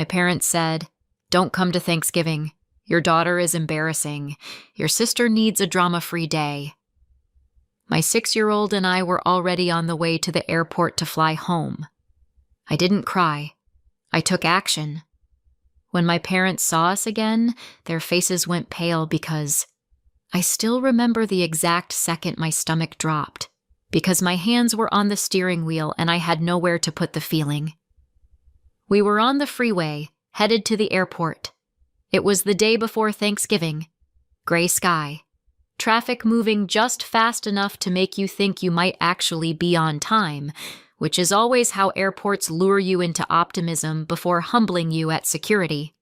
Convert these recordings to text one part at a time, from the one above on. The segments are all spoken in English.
My parents said, "Don't come to Thanksgiving. Your daughter is embarrassing. Your sister needs a drama-free day." My 6-year-old and I were already on the way to the airport to fly home. I didn't cry. I took action. When my parents saw us again, their faces went pale because I still remember the exact second my stomach dropped, because my hands were on the steering wheel and I had nowhere to put the feeling. We were on the freeway, headed to the airport. It was the day before Thanksgiving. Gray sky. Traffic moving just fast enough to make you think you might actually be on time, which is always how airports lure you into optimism before humbling you at security.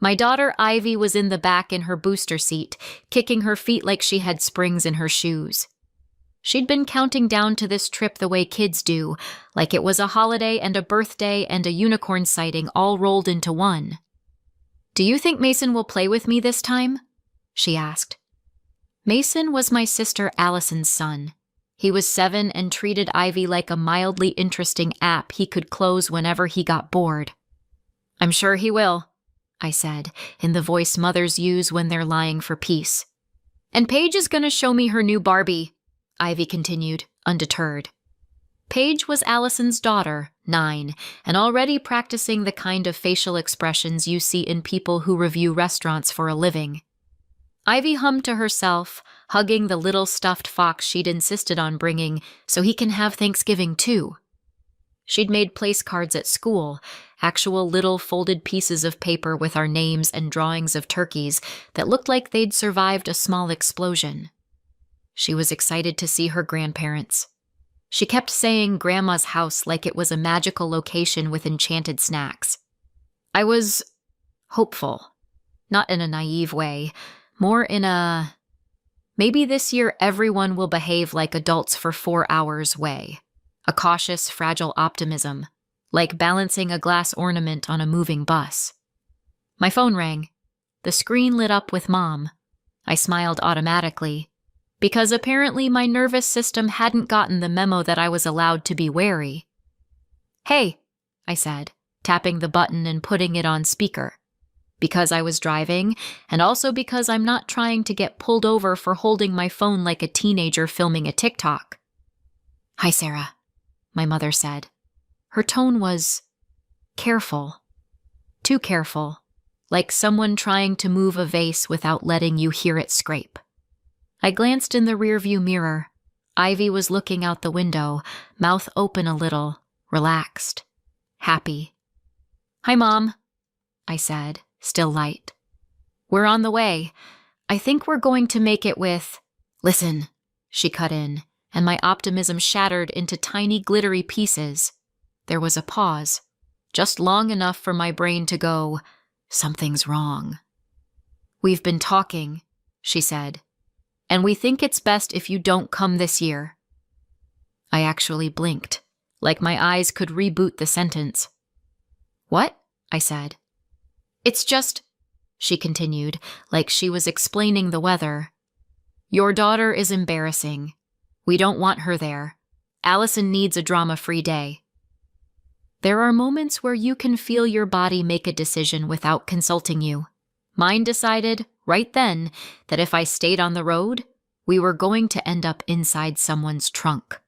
My daughter Ivy was in the back in her booster seat, kicking her feet like she had springs in her shoes. She'd been counting down to this trip the way kids do, like it was a holiday and a birthday and a unicorn sighting all rolled into one. "Do you think Mason will play with me this time?" she asked. Mason was my sister Allison's son. He was 7 and treated Ivy like a mildly interesting app he could close whenever he got bored. "I'm sure he will," I said, in the voice mothers use when they're lying for peace. "And Paige is going to show me her new Barbie," Ivy continued, undeterred. Paige was Allison's daughter, 9, and already practicing the kind of facial expressions you see in people who review restaurants for a living. Ivy hummed to herself, hugging the little stuffed fox she'd insisted on bringing so he can have Thanksgiving too. She'd made place cards at school, actual little folded pieces of paper with our names and drawings of turkeys that looked like they'd survived a small explosion. She was excited to see her grandparents. She kept saying Grandma's house like it was a magical location with enchanted snacks. I was hopeful, not in a naive way, more in a maybe this year everyone will behave like adults for 4 hours way. A cautious, fragile optimism, like balancing a glass ornament on a moving bus. My phone rang. The screen lit up with Mom. I smiled automatically, because apparently my nervous system hadn't gotten the memo that I was allowed to be wary. "Hey," I said, tapping the button and putting it on speaker. Because I was driving, and also because I'm not trying to get pulled over for holding my phone like a teenager filming a TikTok. "Hi, Sarah," my mother said. Her tone was careful. Too careful, like someone trying to move a vase without letting you hear it scrape. I glanced in the rearview mirror. Ivy was looking out the window, mouth open a little, relaxed, happy. "Hi, Mom," I said, still light. "We're on the way. I think we're going to make it with—" "Listen," she cut in, and my optimism shattered into tiny glittery pieces. There was a pause, just long enough for my brain to go, "Something's wrong." "We've been talking," she said, "and we think it's best if you don't come this year." I actually blinked, like my eyes could reboot the sentence. "What?" I said. "It's just," she continued, like she was explaining the weather. "Your daughter is embarrassing. We don't want her there. Allison needs a drama-free day." There are moments where you can feel your body make a decision without consulting you. Mine decided, right then, that if I stayed on the road, we were going to end up inside someone's trunk.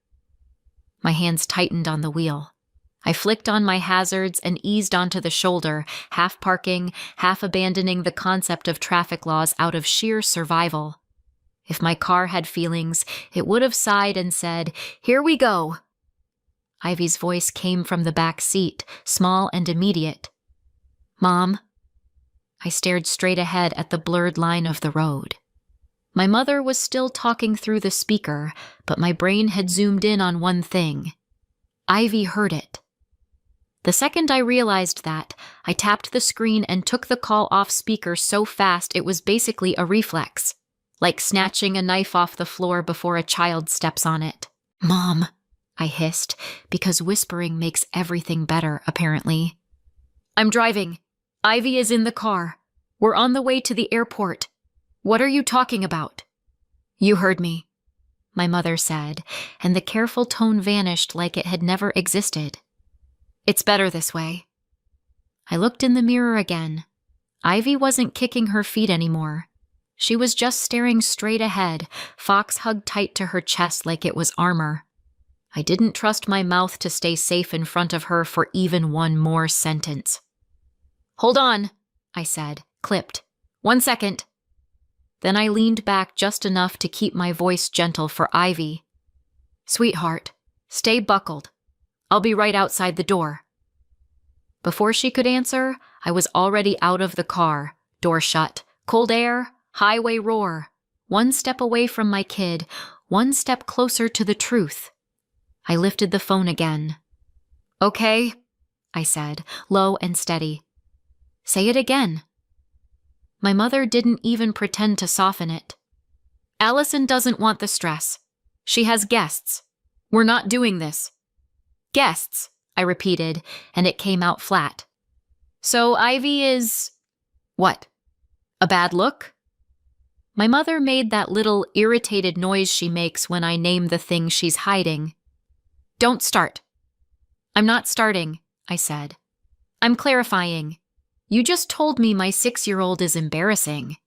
My hands tightened on the wheel. I flicked on my hazards and eased onto the shoulder, half parking, half abandoning the concept of traffic laws out of sheer survival. If my car had feelings, it would have sighed and said, "Here we go." Ivy's voice came from the back seat, small and immediate. "Mom?" I stared straight ahead at the blurred line of the road. My mother was still talking through the speaker, but my brain had zoomed in on one thing. Ivy heard it. The second I realized that, I tapped the screen and took the call off speaker so fast it was basically a reflex, like snatching a knife off the floor before a child steps on it. "Mom," I hissed, because whispering makes everything better, apparently. "I'm driving. Ivy is in the car. We're on the way to the airport. What are you talking about?" "You heard me," my mother said, and the careful tone vanished like it had never existed. "It's better this way." I looked in the mirror again. Ivy wasn't kicking her feet anymore. She was just staring straight ahead, Fox hugged tight to her chest like it was armor. I didn't trust my mouth to stay safe in front of her for even one more sentence. "Hold on," I said, clipped. "1 second." Then I leaned back just enough to keep my voice gentle for Ivy. "Sweetheart, stay buckled. I'll be right outside the door." Before she could answer, I was already out of the car, door shut, cold air, highway roar, 1 step away from my kid, 1 step closer to the truth. I lifted the phone again. "Okay," I said, low and steady. "Say it again." My mother didn't even pretend to soften it. "Allison doesn't want the stress. She has guests. We're not doing this." "Guests," I repeated, and it came out flat. "So Ivy is... what? A bad look?" My mother made that little irritated noise she makes when I name the thing she's hiding. "Don't start." "I'm not starting," I said. "I'm clarifying. You just told me my 6-year-old is embarrassing."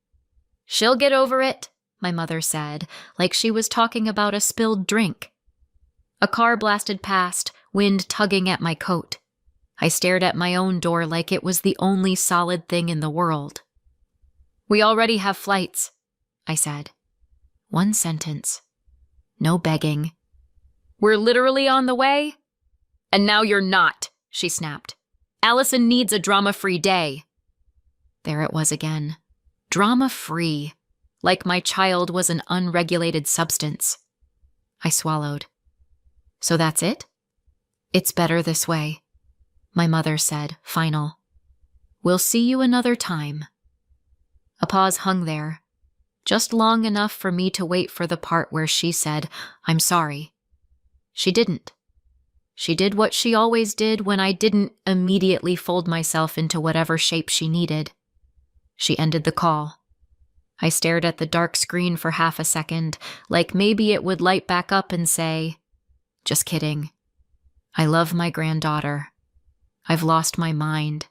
"She'll get over it," my mother said, like she was talking about a spilled drink. A car blasted past, wind tugging at my coat. I stared at my own door like it was the only solid thing in the world. "We already have flights," I said. 1 sentence. No begging. "We're literally on the way?" "And now you're not," she snapped. "Allison needs a drama-free day." There it was again. Drama-free. Like my child was an unregulated substance. I swallowed. "So that's it?" "It's better this way," my mother said, final. "We'll see you another time." A pause hung there, just long enough for me to wait for the part where she said, "I'm sorry." She didn't. She did what she always did when I didn't immediately fold myself into whatever shape she needed. She ended the call. I stared at the dark screen for half a second, like maybe it would light back up and say, "Just kidding. I love my granddaughter. I've lost my mind."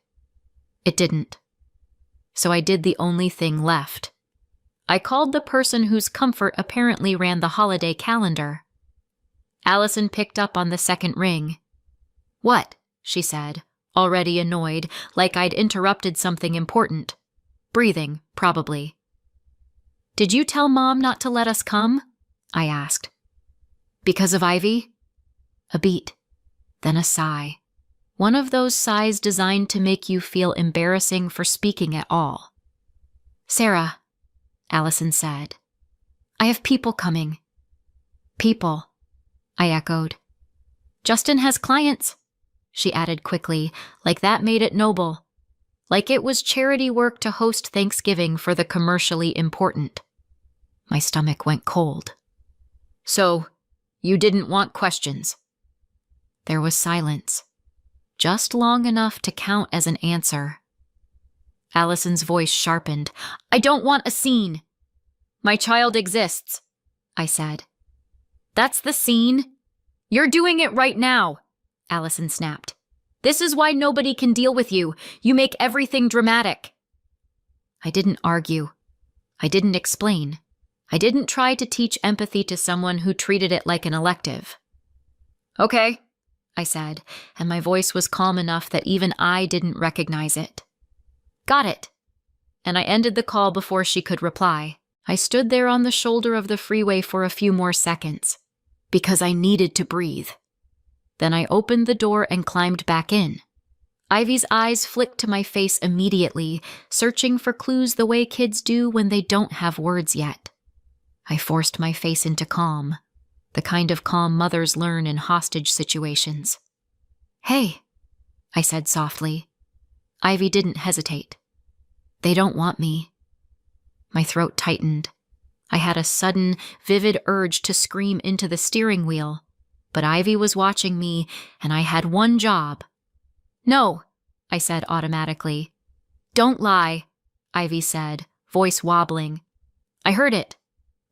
It didn't. So I did the only thing left. I called the person whose comfort apparently ran the holiday calendar. Allison picked up on the second ring. "What?" she said, already annoyed, like I'd interrupted something important. Breathing, probably. "Did you tell Mom not to let us come?" I asked. "Because of Ivy?" A beat, then a sigh. One of those sighs designed to make you feel embarrassing for speaking at all. "Sarah," Allison said, "I have people coming." "People," I echoed. "Justin has clients," she added quickly, like that made it noble. Like it was charity work to host Thanksgiving for the commercially important. My stomach went cold. "So, you didn't want questions?" There was silence, just long enough to count as an answer. Allison's voice sharpened. "I don't want a scene." "My child exists," I said. "That's the scene. You're doing it right now," Allison snapped. "This is why nobody can deal with you. You make everything dramatic." I didn't argue. I didn't explain. I didn't try to teach empathy to someone who treated it like an elective. "Okay," I said, and my voice was calm enough that even I didn't recognize it. "Got it." And I ended the call before she could reply. I stood there on the shoulder of the freeway for a few more seconds, because I needed to breathe. Then I opened the door and climbed back in. Ivy's eyes flicked to my face immediately, searching for clues the way kids do when they don't have words yet. I forced my face into calm, the kind of calm mothers learn in hostage situations. "Hey," I said softly. Ivy didn't hesitate. "They don't want me." My throat tightened. I had a sudden, vivid urge to scream into the steering wheel, but Ivy was watching me, and I had one job. "No," I said automatically. "Don't lie," Ivy said, voice wobbling. "I heard it.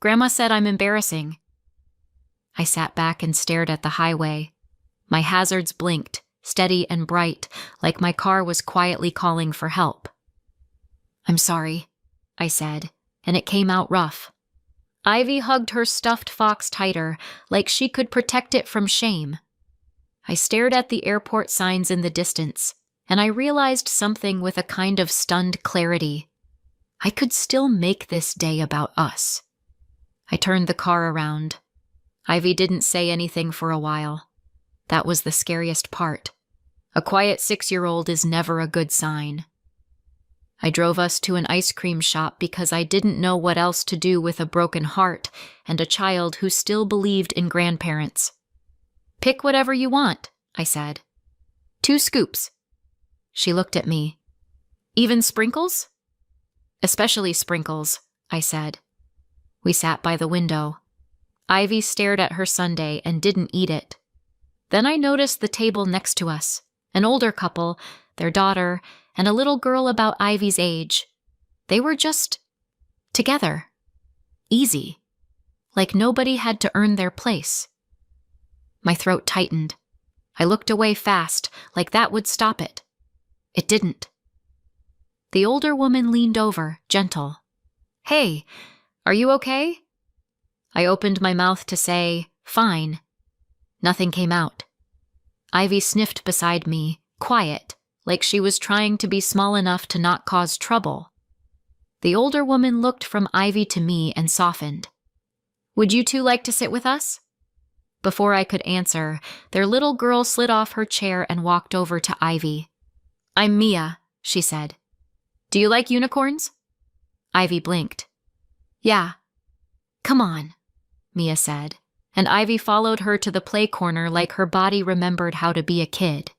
Grandma said I'm embarrassing." I sat back and stared at the highway. My hazards blinked, steady and bright, like my car was quietly calling for help. "I'm sorry," I said, and it came out rough. Ivy hugged her stuffed fox tighter, like she could protect it from shame. I stared at the airport signs in the distance, and I realized something with a kind of stunned clarity. I could still make this day about us. I turned the car around. Ivy didn't say anything for a while. That was the scariest part. A quiet 6-year-old is never a good sign. I drove us to an ice cream shop because I didn't know what else to do with a broken heart and a child who still believed in grandparents. "Pick whatever you want," I said. "2 scoops." She looked at me. "Even sprinkles?" "Especially sprinkles," I said. We sat by the window. Ivy stared at her sundae and didn't eat it. Then I noticed the table next to us, an older couple, their daughter, and a little girl about Ivy's age. They were just together. Easy. Like nobody had to earn their place. My throat tightened. I looked away fast, like that would stop it. It didn't. The older woman leaned over, gentle. "Hey, are you okay?" I opened my mouth to say, "Fine." Nothing came out. Ivy sniffed beside me, quiet, like she was trying to be small enough to not cause trouble. The older woman looked from Ivy to me and softened. "Would you two like to sit with us?" Before I could answer, their little girl slid off her chair and walked over to Ivy. "I'm Mia," she said. "Do you like unicorns?" Ivy blinked. "Yeah." "Come on," Mia said, and Ivy followed her to the play corner like her body remembered how to be a kid.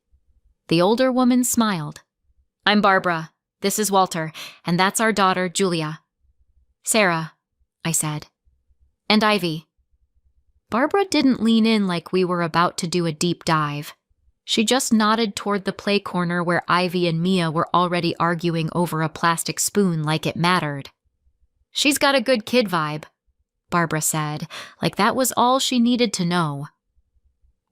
The older woman smiled. "I'm Barbara. This is Walter, and that's our daughter, Julia." "Sarah," I said. "And Ivy." Barbara didn't lean in like we were about to do a deep dive. She just nodded toward the play corner where Ivy and Mia were already arguing over a plastic spoon like it mattered. "She's got a good kid vibe," Barbara said, like that was all she needed to know.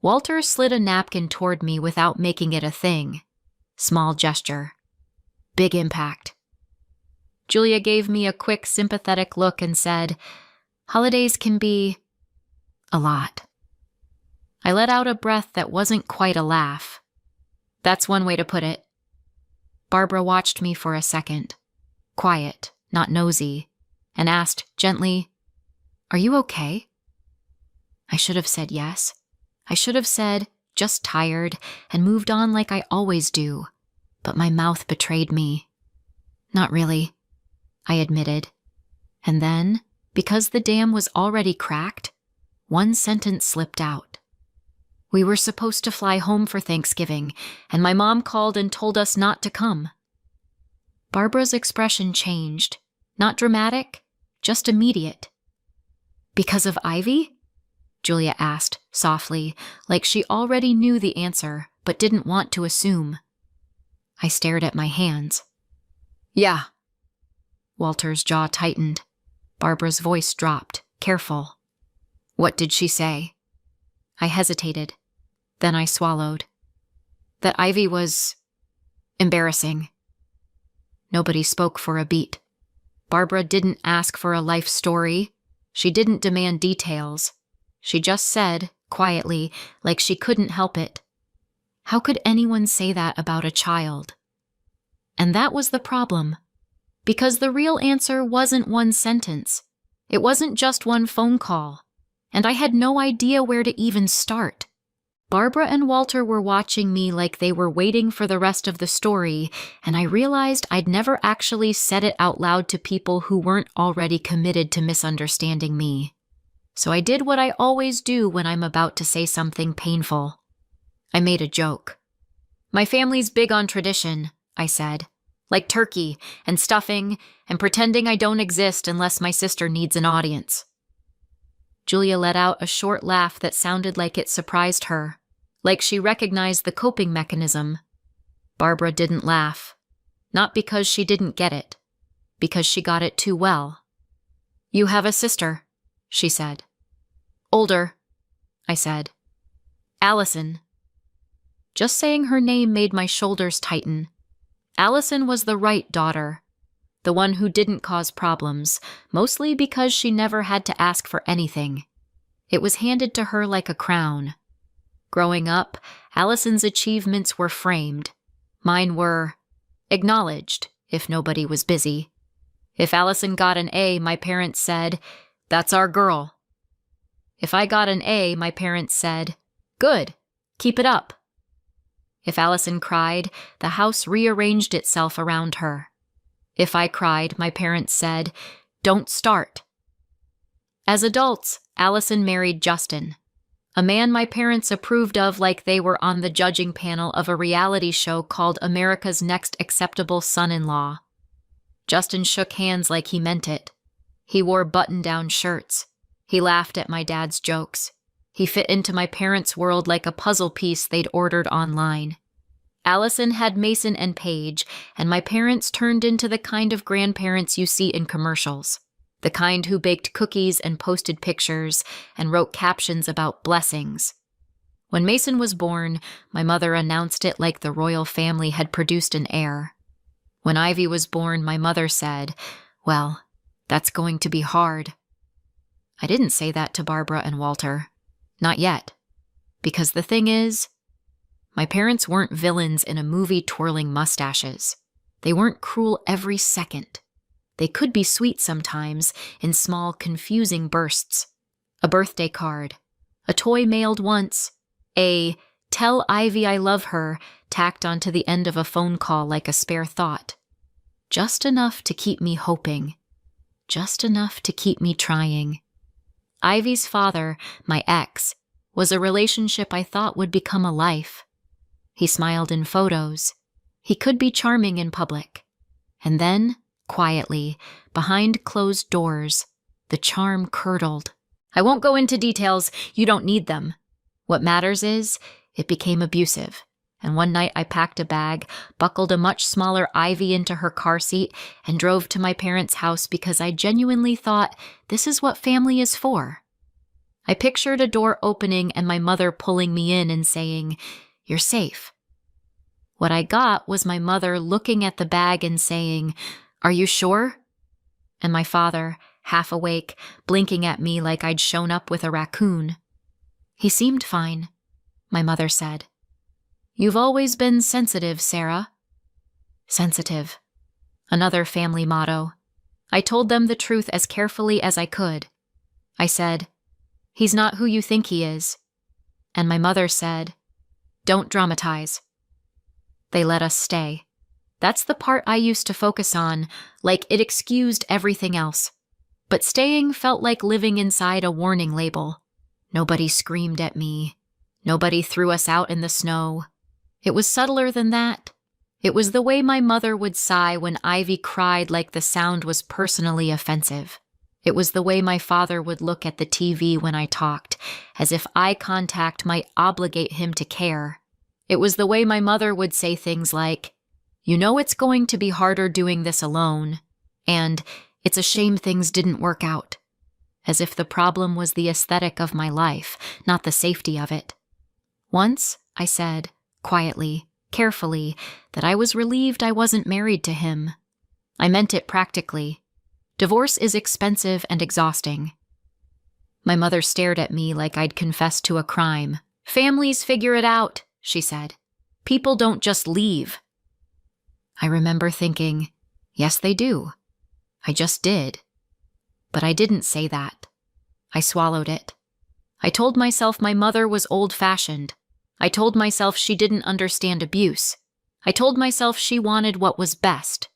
Walter slid a napkin toward me without making it a thing. Small gesture. Big impact. Julia gave me a quick, sympathetic look and said, "Holidays can be a lot." I let out a breath that wasn't quite a laugh. "That's one way to put it." Barbara watched me for a second, quiet, not nosy, and asked gently, "Are you okay?" I should have said yes. I should have said, "Just tired," and moved on like I always do. But my mouth betrayed me. "Not really," I admitted. And then, because the dam was already cracked, one sentence slipped out. "We were supposed to fly home for Thanksgiving, and my mom called and told us not to come." Barbara's expression changed. Not dramatic, just immediate. "Because of Ivy?" Julia asked, softly, like she already knew the answer, but didn't want to assume. I stared at my hands. "Yeah." Walter's jaw tightened. Barbara's voice dropped, careful. "What did she say?" I hesitated. Then I swallowed. "That Ivy was embarrassing." Nobody spoke for a beat. Barbara didn't ask for a life story. She didn't demand details. She just said, quietly, like she couldn't help it, "How could anyone say that about a child?" And that was the problem. Because the real answer wasn't one sentence. It wasn't just one phone call. And I had no idea where to even start. Barbara and Walter were watching me like they were waiting for the rest of the story, and I realized I'd never actually said it out loud to people who weren't already committed to misunderstanding me. So I did what I always do when I'm about to say something painful. I made a joke. "My family's big on tradition," I said. "Like turkey and stuffing and pretending I don't exist unless my sister needs an audience." Julia let out a short laugh that sounded like it surprised her, like she recognized the coping mechanism. Barbara didn't laugh. Not because she didn't get it, because she got it too well. "You have a sister," she said. "Older," I said. "Allison." Just saying her name made my shoulders tighten. Allison was the right daughter, the one who didn't cause problems, mostly because she never had to ask for anything. It was handed to her like a crown. Growing up, Allison's achievements were framed. Mine were acknowledged, if nobody was busy. If Allison got an A, my parents said, "That's our girl." If I got an A, my parents said, "Good, keep it up." If Allison cried, the house rearranged itself around her. If I cried, my parents said, "Don't start." As adults, Allison married Justin, a man my parents approved of like they were on the judging panel of a reality show called America's Next Acceptable Son-in-Law. Justin shook hands like he meant it. He wore button-down shirts. He laughed at my dad's jokes. He fit into my parents' world like a puzzle piece they'd ordered online. Allison had Mason and Paige, and my parents turned into the kind of grandparents you see in commercials. The kind who baked cookies and posted pictures and wrote captions about blessings. When Mason was born, my mother announced it like the royal family had produced an heir. When Ivy was born, my mother said, "Well, that's going to be hard." I didn't say that to Barbara and Walter. Not yet. Because the thing is, my parents weren't villains in a movie twirling mustaches. They weren't cruel every second. They could be sweet sometimes, in small, confusing bursts. A birthday card, a toy mailed once, a "tell Ivy I love her" tacked onto the end of a phone call like a spare thought. Just enough to keep me hoping. Just enough to keep me trying. Ivy's father, my ex, was a relationship I thought would become a life. He smiled in photos. He could be charming in public. And then, quietly, behind closed doors, the charm curdled. I won't go into details, you don't need them. What matters is, it became abusive. And one night I packed a bag, buckled a much smaller Ivy into her car seat, and drove to my parents' house because I genuinely thought this is what family is for. I pictured a door opening and my mother pulling me in and saying, "You're safe." What I got was my mother looking at the bag and saying, "Are you sure?" And my father, half awake, blinking at me like I'd shown up with a raccoon. "He seemed fine," my mother said. "You've always been sensitive, Sarah." Sensitive. Another family motto. I told them the truth as carefully as I could. I said, "He's not who you think he is." And my mother said, "Don't dramatize." They let us stay. That's the part I used to focus on, like it excused everything else. But staying felt like living inside a warning label. Nobody screamed at me. Nobody threw us out in the snow. It was subtler than that. It was the way my mother would sigh when Ivy cried like the sound was personally offensive. It was the way my father would look at the TV when I talked, as if eye contact might obligate him to care. It was the way my mother would say things like, "You know it's going to be harder doing this alone," and "It's a shame things didn't work out," as if the problem was the aesthetic of my life, not the safety of it. Once, I said, quietly, carefully, that I was relieved I wasn't married to him. I meant it practically. Divorce is expensive and exhausting. My mother stared at me like I'd confessed to a crime. "Families figure it out," she said. "People don't just leave." I remember thinking, yes, they do. I just did. But I didn't say that. I swallowed it. I told myself my mother was old-fashioned. I told myself she didn't understand abuse. I told myself she wanted what was best.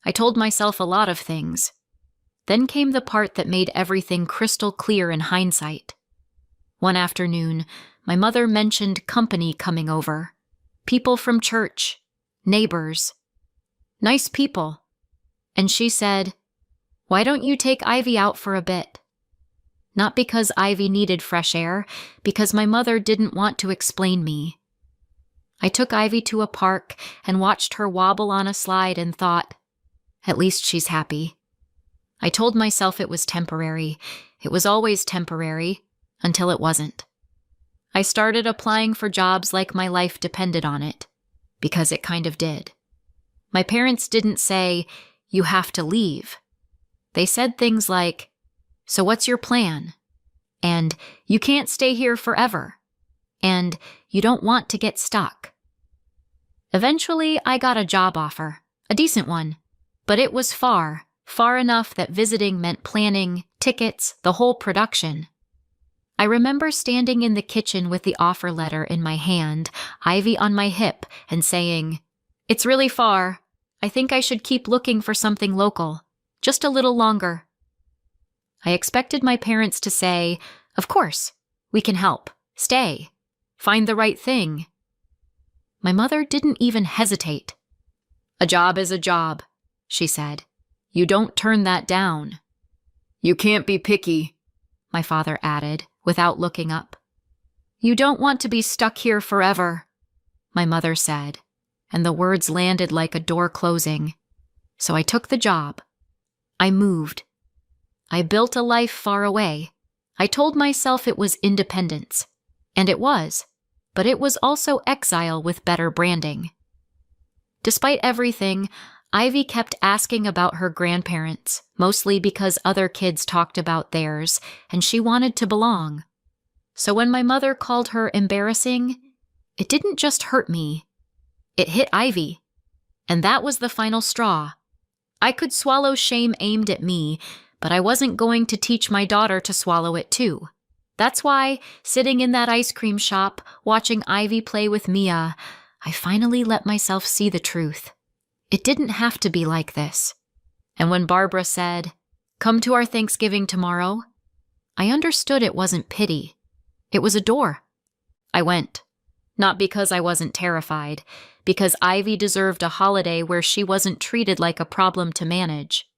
I told myself a lot of things. Then came the part that made everything crystal clear in hindsight. One afternoon, my mother mentioned company coming over. People from church. Neighbors. Nice people. And she said, "Why don't you take Ivy out for a bit?" Not because Ivy needed fresh air, because my mother didn't want to explain me. I took Ivy to a park and watched her wobble on a slide and thought, at least she's happy. I told myself it was temporary. It was always temporary, until it wasn't. I started applying for jobs like my life depended on it, because it kind of did. My parents didn't say, "You have to leave." They said things like, "So what's your plan?" And "You can't stay here forever." And "You don't want to get stuck." Eventually, I got a job offer, a decent one, but it was far enough that visiting meant planning, tickets, the whole production. I remember standing in the kitchen with the offer letter in my hand, Ivy on my hip, and saying, "It's really far. I think I should keep looking for something local, just a little longer." I expected my parents to say, "Of course, we can help. Stay. Find the right thing." My mother didn't even hesitate. "A job is a job," she said. "You don't turn that down." "You can't be picky," my father added, without looking up. "You don't want to be stuck here forever," my mother said, and the words landed like a door closing. So I took the job. I moved. I built a life far away. I told myself it was independence, and it was, but it was also exile with better branding. Despite everything, Ivy kept asking about her grandparents, mostly because other kids talked about theirs, and she wanted to belong. So when my mother called her embarrassing, it didn't just hurt me. It hit Ivy. And that was the final straw. I could swallow shame aimed at me, but I wasn't going to teach my daughter to swallow it too. That's why, sitting in that ice cream shop, watching Ivy play with Mia, I finally let myself see the truth. It didn't have to be like this. And when Barbara said, "Come to our Thanksgiving tomorrow," I understood it wasn't pity. It was a door. I went. Not because I wasn't terrified, because Ivy deserved a holiday where she wasn't treated like a problem to manage.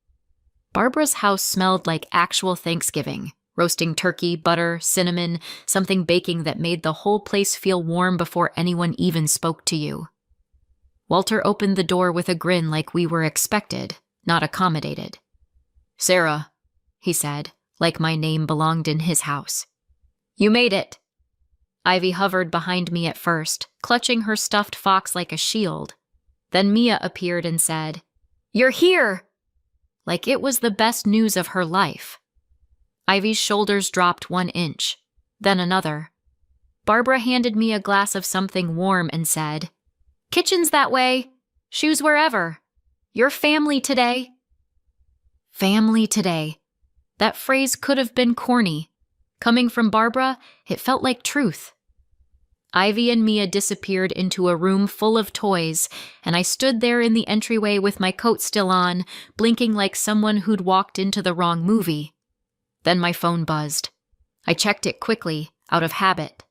Barbara's house smelled like actual Thanksgiving. Roasting turkey, butter, cinnamon, something baking that made the whole place feel warm before anyone even spoke to you. Walter opened the door with a grin like we were expected, not accommodated. "Sarah," he said, like my name belonged in his house. "You made it." Ivy hovered behind me at first, clutching her stuffed fox like a shield. Then Mia appeared and said, "You're here!" Like it was the best news of her life. Ivy's shoulders dropped 1 inch, then another. Barbara handed me a glass of something warm and said, "Kitchen's that way. Shoes wherever. You're family today." Family today. That phrase could have been corny. Coming from Barbara, it felt like truth. Ivy and Mia disappeared into a room full of toys, and I stood there in the entryway with my coat still on, blinking like someone who'd walked into the wrong movie. Then my phone buzzed. I checked it quickly, out of habit.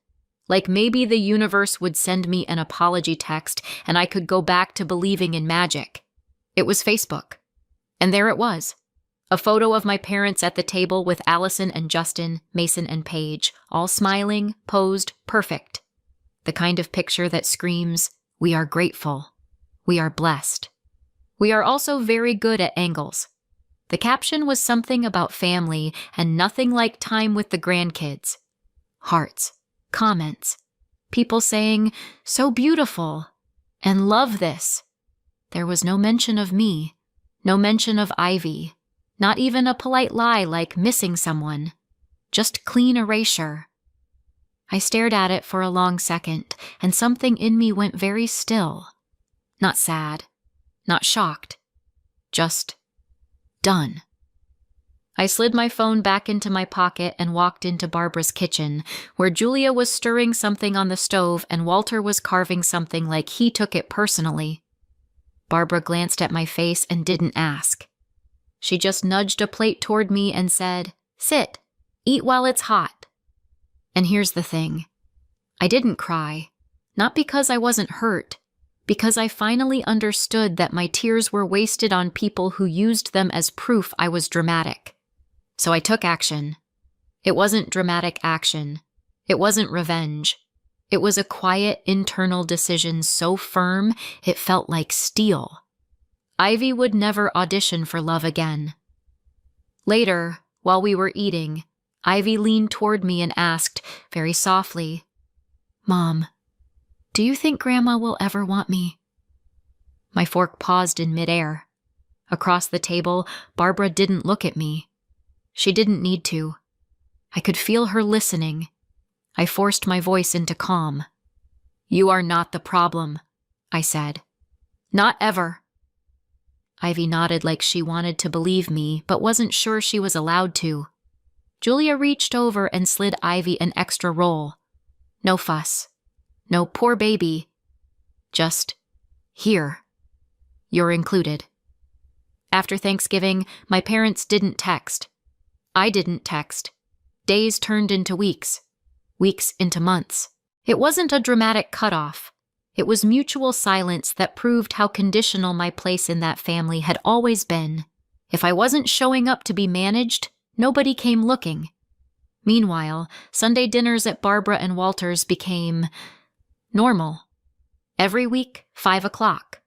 Like maybe the universe would send me an apology text and I could go back to believing in magic. It was Facebook. And there it was. A photo of my parents at the table with Allison and Justin, Mason and Paige, all smiling, posed, perfect. The kind of picture that screams, "We are grateful. We are blessed. We are also very good at angles." The caption was something about family and nothing like time with the grandkids. Hearts, comments, people saying, "So beautiful," and "Love this." There was no mention of me, no mention of Ivy, not even a polite lie like missing someone, just clean erasure. I stared at it for a long second, and something in me went very still. Not sad, not shocked, just done. I slid my phone back into my pocket and walked into Barbara's kitchen, where Julia was stirring something on the stove and Walter was carving something like he took it personally. Barbara glanced at my face and didn't ask. She just nudged a plate toward me and said, "Sit, eat while it's hot." And here's the thing. I didn't cry, not because I wasn't hurt, because I finally understood that my tears were wasted on people who used them as proof I was dramatic. So I took action. It wasn't dramatic action. It wasn't revenge. It was a quiet internal decision so firm it felt like steel. Ivy would never audition for love again. Later, while we were eating, Ivy leaned toward me and asked, very softly, Mom, do you think Grandma will ever want me? My fork paused in midair. Across the table, Barbara didn't look at me. She didn't need to. I could feel her listening. I forced my voice into calm. You are not the problem, I said. Not ever. Ivy nodded like she wanted to believe me, but wasn't sure she was allowed to. Julia reached over and slid Ivy an extra roll. No fuss. No poor baby. Just, here. You're included. After Thanksgiving, my parents didn't text. I didn't text. Days turned into weeks. Weeks into months. It wasn't a dramatic cutoff. It was mutual silence that proved how conditional my place in that family had always been. If I wasn't showing up to be managed, nobody came looking. Meanwhile, Sunday dinners at Barbara and Walter's became normal. Every week, 5 o'clock.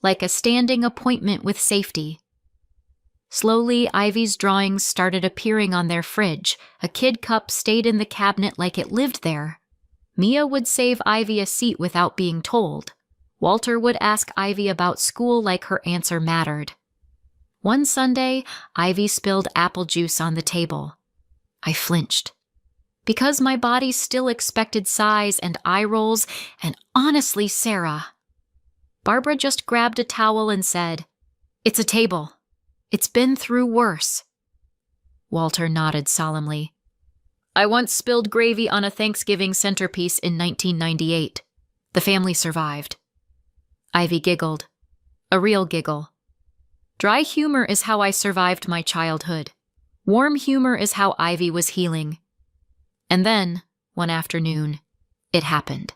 Like a standing appointment with safety. Slowly, Ivy's drawings started appearing on their fridge. A kid cup stayed in the cabinet like it lived there. Mia would save Ivy a seat without being told. Walter would ask Ivy about school like her answer mattered. One Sunday, Ivy spilled apple juice on the table. I flinched. Because my body still expected sighs and eye rolls, and honestly, Sarah. Barbara just grabbed a towel and said, "It's a table. It's been through worse." Walter nodded solemnly. I once spilled gravy on a Thanksgiving centerpiece in 1998. The family survived. Ivy giggled. A real giggle. Dry humor is how I survived my childhood. Warm humor is how Ivy was healing. And then, one afternoon, it happened.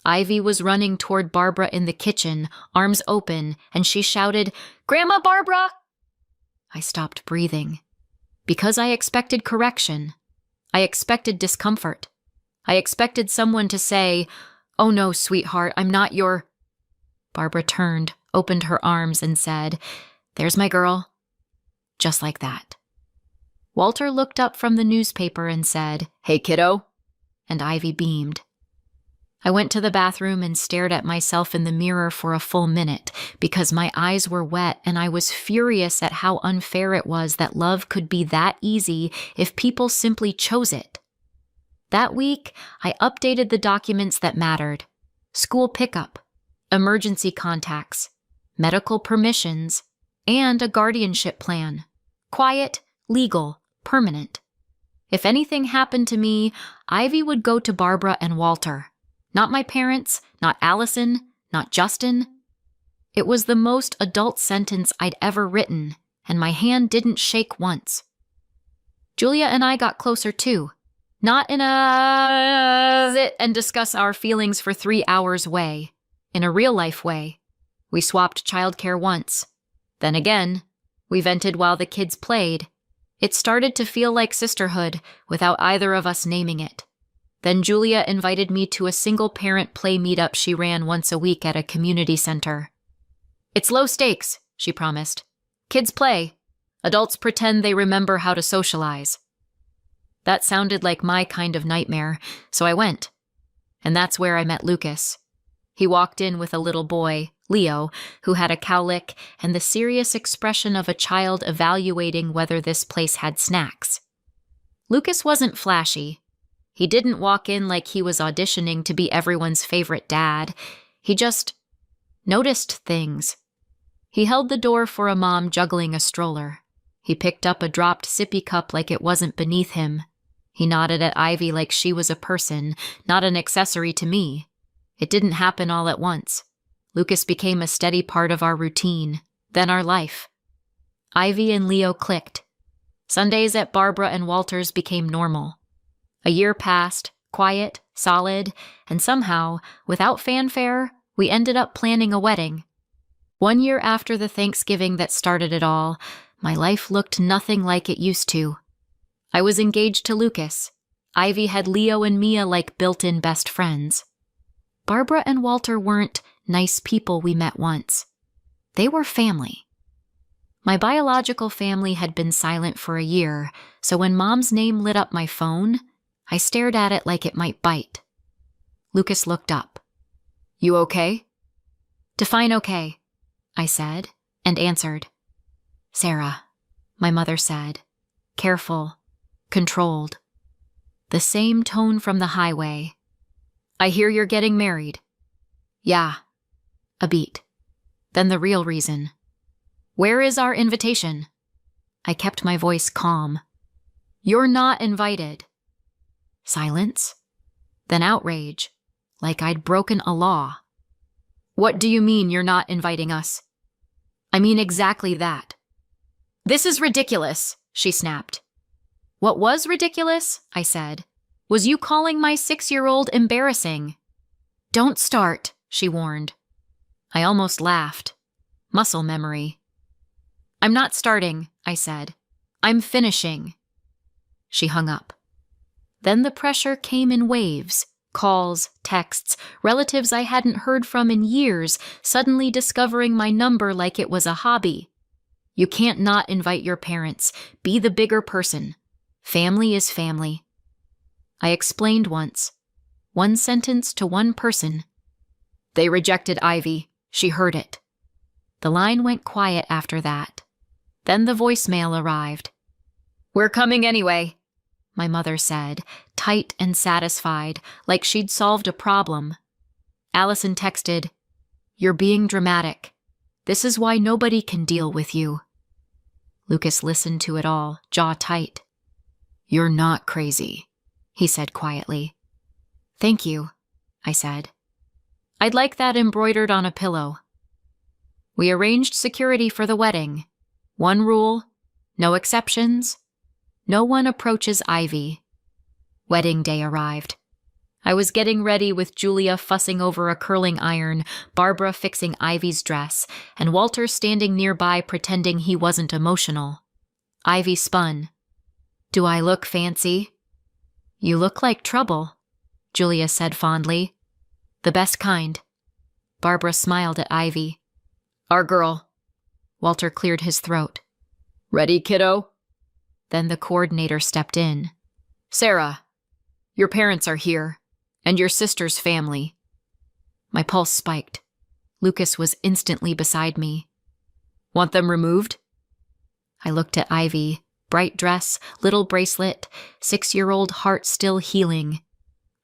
Ivy was running toward Barbara in the kitchen, arms open, and she shouted, "Grandma Barbara!" I stopped breathing. Because I expected correction. I expected discomfort. I expected someone to say, "Oh no, sweetheart, I'm not your—" Barbara turned, opened her arms, and said, "There's my girl." Just like that. Walter looked up from the newspaper and said, "Hey, kiddo." And Ivy beamed. I went to the bathroom and stared at myself in the mirror for a full minute because my eyes were wet and I was furious at how unfair it was that love could be that easy if people simply chose it. That week, I updated the documents that mattered. School pickup, emergency contacts, medical permissions, and a guardianship plan. Quiet, legal, permanent. If anything happened to me, Ivy would go to Barbara and Walter. Not my parents, not Allison, not Justin. It was the most adult sentence I'd ever written, and my hand didn't shake once. Julia and I got closer too. Not in a sit and discuss our feelings for 3 hours way. In a real-life way. We swapped childcare once. Then again, we vented while the kids played. It started to feel like sisterhood without either of us naming it. Then Julia invited me to a single-parent play meetup she ran once a week at a community center. "It's low stakes," she promised. "Kids play. Adults pretend they remember how to socialize." That sounded like my kind of nightmare, so I went. And that's where I met Lucas. He walked in with a little boy, Leo, who had a cowlick and the serious expression of a child evaluating whether this place had snacks. Lucas wasn't flashy. He didn't walk in like he was auditioning to be everyone's favorite dad. He just noticed things. He held the door for a mom juggling a stroller. He picked up a dropped sippy cup like it wasn't beneath him. He nodded at Ivy like she was a person, not an accessory to me. It didn't happen all at once. Lucas became a steady part of our routine, then our life. Ivy and Leo clicked. Sundays at Barbara and Walter's became normal. A year passed, quiet, solid, and somehow, without fanfare, we ended up planning a wedding. 1 year after the Thanksgiving that started it all, my life looked nothing like it used to. I was engaged to Lucas. Ivy had Leo and Mia like built-in best friends. Barbara and Walter weren't nice people we met once. They were family. My biological family had been silent for a year, so when Mom's name lit up my phone, I stared at it like it might bite. Lucas looked up. You okay? Define okay, I said, and answered. Sarah, my mother said, careful, controlled. The same tone from the highway. I hear you're getting married. Yeah. A beat. Then the real reason. Where is our invitation? I kept my voice calm. You're not invited. Silence. Then outrage, like I'd broken a law. What do you mean you're not inviting us? I mean exactly that. This is ridiculous, she snapped. What was ridiculous, I said, was you calling my 6-year-old embarrassing. Don't start, she warned. I almost laughed. Muscle memory. I'm not starting, I said. I'm finishing. She hung up. Then the pressure came in waves. Calls, texts, relatives I hadn't heard from in years, suddenly discovering my number like it was a hobby. You can't not invite your parents. Be the bigger person. Family is family. I explained once. One sentence to one person. They rejected Ivy. She heard it. The line went quiet after that. Then the voicemail arrived. We're coming anyway, my mother said, tight and satisfied, like she'd solved a problem. Allison texted, You're being dramatic. This is why nobody can deal with you. Lucas listened to it all, jaw tight. You're not crazy, he said quietly. Thank you, I said. I'd like that embroidered on a pillow. We arranged security for the wedding. One rule, no exceptions. No one approaches Ivy. Wedding day arrived. I was getting ready with Julia fussing over a curling iron, Barbara fixing Ivy's dress, and Walter standing nearby pretending he wasn't emotional. Ivy spun. Do I look fancy? You look like trouble, Julia said fondly. The best kind. Barbara smiled at Ivy. Our girl. Walter cleared his throat. Ready, kiddo? Then the coordinator stepped in. Sarah, your parents are here, and your sister's family. My pulse spiked. Lucas was instantly beside me. Want them removed? I looked at Ivy. Bright dress, little bracelet, 6-year-old heart still healing.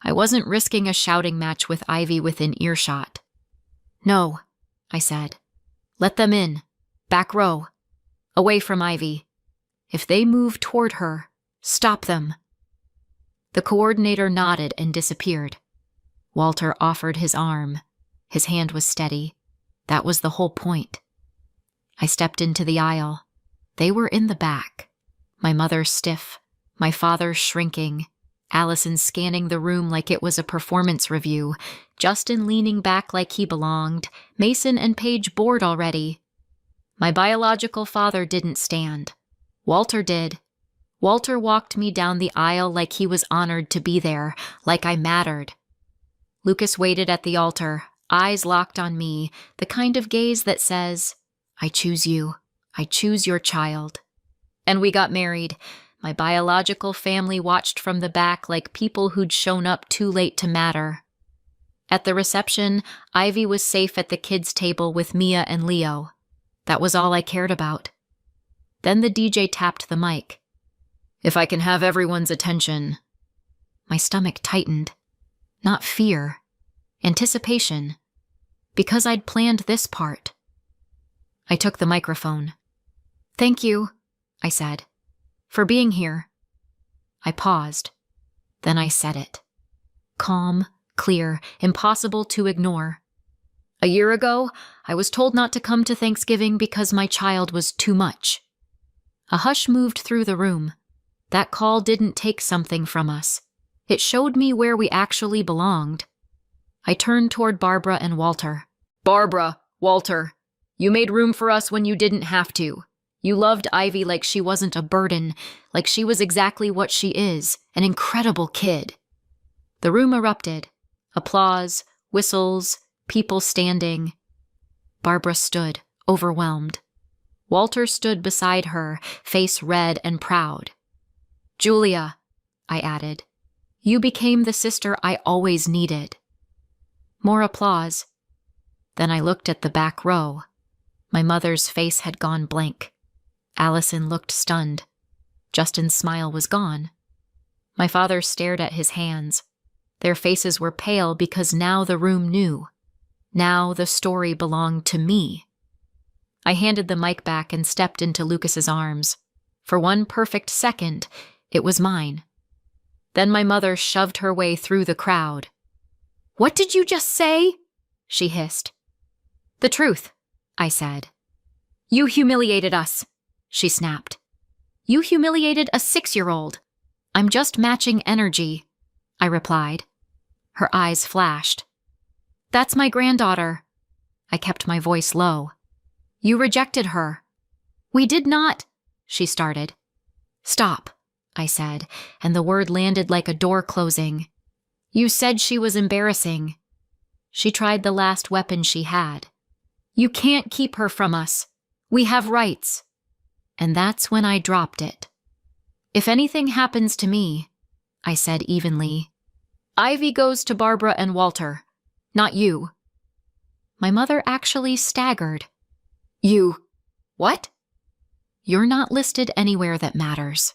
I wasn't risking a shouting match with Ivy within earshot. No, I said. Let them in. Back row. Away from Ivy. If they move toward her, stop them. The coordinator nodded and disappeared. Walter offered his arm. His hand was steady. That was the whole point. I stepped into the aisle. They were in the back. My mother stiff, my father shrinking, Allison scanning the room like it was a performance review, Justin leaning back like he belonged, Mason and Paige bored already. My biological father didn't stand. Walter did. Walter walked me down the aisle like he was honored to be there, like I mattered. Lucas waited at the altar, eyes locked on me, the kind of gaze that says, I choose you. I choose your child. And we got married. My biological family watched from the back like people who'd shown up too late to matter. At the reception, Ivy was safe at the kids' table with Mia and Leo. That was all I cared about. Then the DJ tapped the mic. If I can have everyone's attention. My stomach tightened. Not fear. Anticipation. Because I'd planned this part. I took the microphone. Thank you, I said, for being here. I paused. Then I said it. Calm, clear, impossible to ignore. A year ago, I was told not to come to Thanksgiving because my child was too much. A hush moved through the room. That call didn't take something from us. It showed me where we actually belonged. I turned toward Barbara and Walter. Barbara, Walter, you made room for us when you didn't have to. You loved Ivy like she wasn't a burden, like she was exactly what she is, an incredible kid. The room erupted. Applause, whistles, people standing. Barbara stood, overwhelmed. Walter stood beside her, face red and proud. Julia, I added, you became the sister I always needed. More applause. Then I looked at the back row. My mother's face had gone blank. Allison looked stunned. Justin's smile was gone. My father stared at his hands. Their faces were pale because now the room knew. Now the story belonged to me. I handed the mic back and stepped into Lucas's arms. For one perfect second, it was mine. Then my mother shoved her way through the crowd. "What did you just say?" she hissed. "The truth," I said. "You humiliated us," she snapped. "You humiliated a 6-year-old. I'm just matching energy," I replied. Her eyes flashed. "That's my granddaughter." I kept my voice low. "You rejected her." "We did not," she started. "Stop," I said, and the word landed like a door closing. "You said she was embarrassing." She tried the last weapon she had. "You can't keep her from us. We have rights." And that's when I dropped it. "If anything happens to me," I said evenly, "Ivy goes to Barbara and Walter, not you." My mother actually staggered. "You... what?" "You're not listed anywhere that matters,"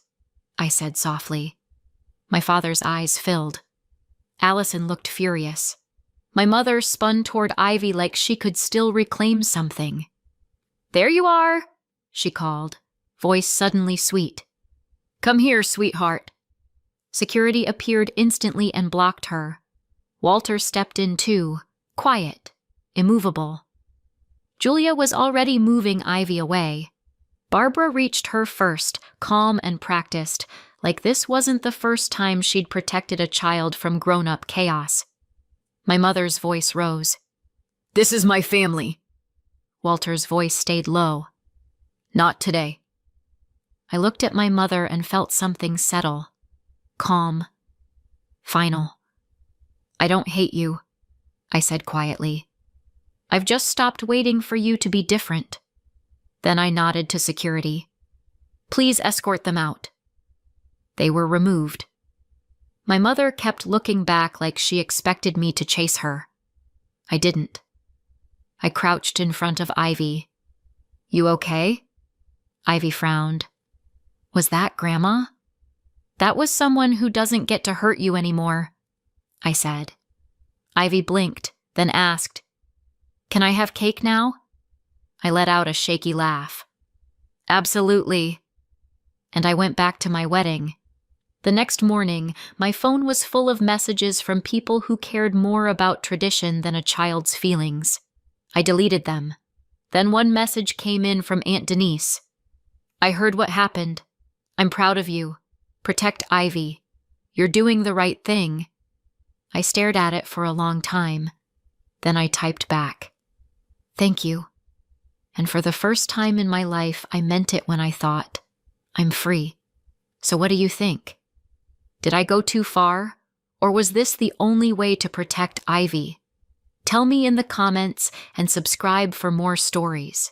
I said softly. My father's eyes filled. Allison looked furious. My mother spun toward Ivy like she could still reclaim something. "There you are," she called, voice suddenly sweet. "Come here, sweetheart." Security appeared instantly and blocked her. Walter stepped in too, quiet, immovable. Julia was already moving Ivy away. Barbara reached her first, calm and practiced, like this wasn't the first time she'd protected a child from grown-up chaos. My mother's voice rose. "This is my family." Walter's voice stayed low. "Not today." I looked at my mother and felt something settle. Calm. Final. "I don't hate you," I said quietly. "I've just stopped waiting for you to be different." Then I nodded to security. "Please escort them out." They were removed. My mother kept looking back like she expected me to chase her. I didn't. I crouched in front of Ivy. "You okay?" Ivy frowned. "Was that Grandma?" "That was someone who doesn't get to hurt you anymore," I said. Ivy blinked, then asked, "Can I have cake now?" I let out a shaky laugh. "Absolutely." And I went back to my wedding. The next morning, my phone was full of messages from people who cared more about tradition than a child's feelings. I deleted them. Then one message came in from Aunt Denise. "I heard what happened. I'm proud of you. Protect Ivy. You're doing the right thing." I stared at it for a long time. Then I typed back, "Thank you." And for the first time in my life, I meant it when I thought, I'm free. So what do you think? Did I go too far? Or was this the only way to protect Ivy? Tell me in the comments and subscribe for more stories.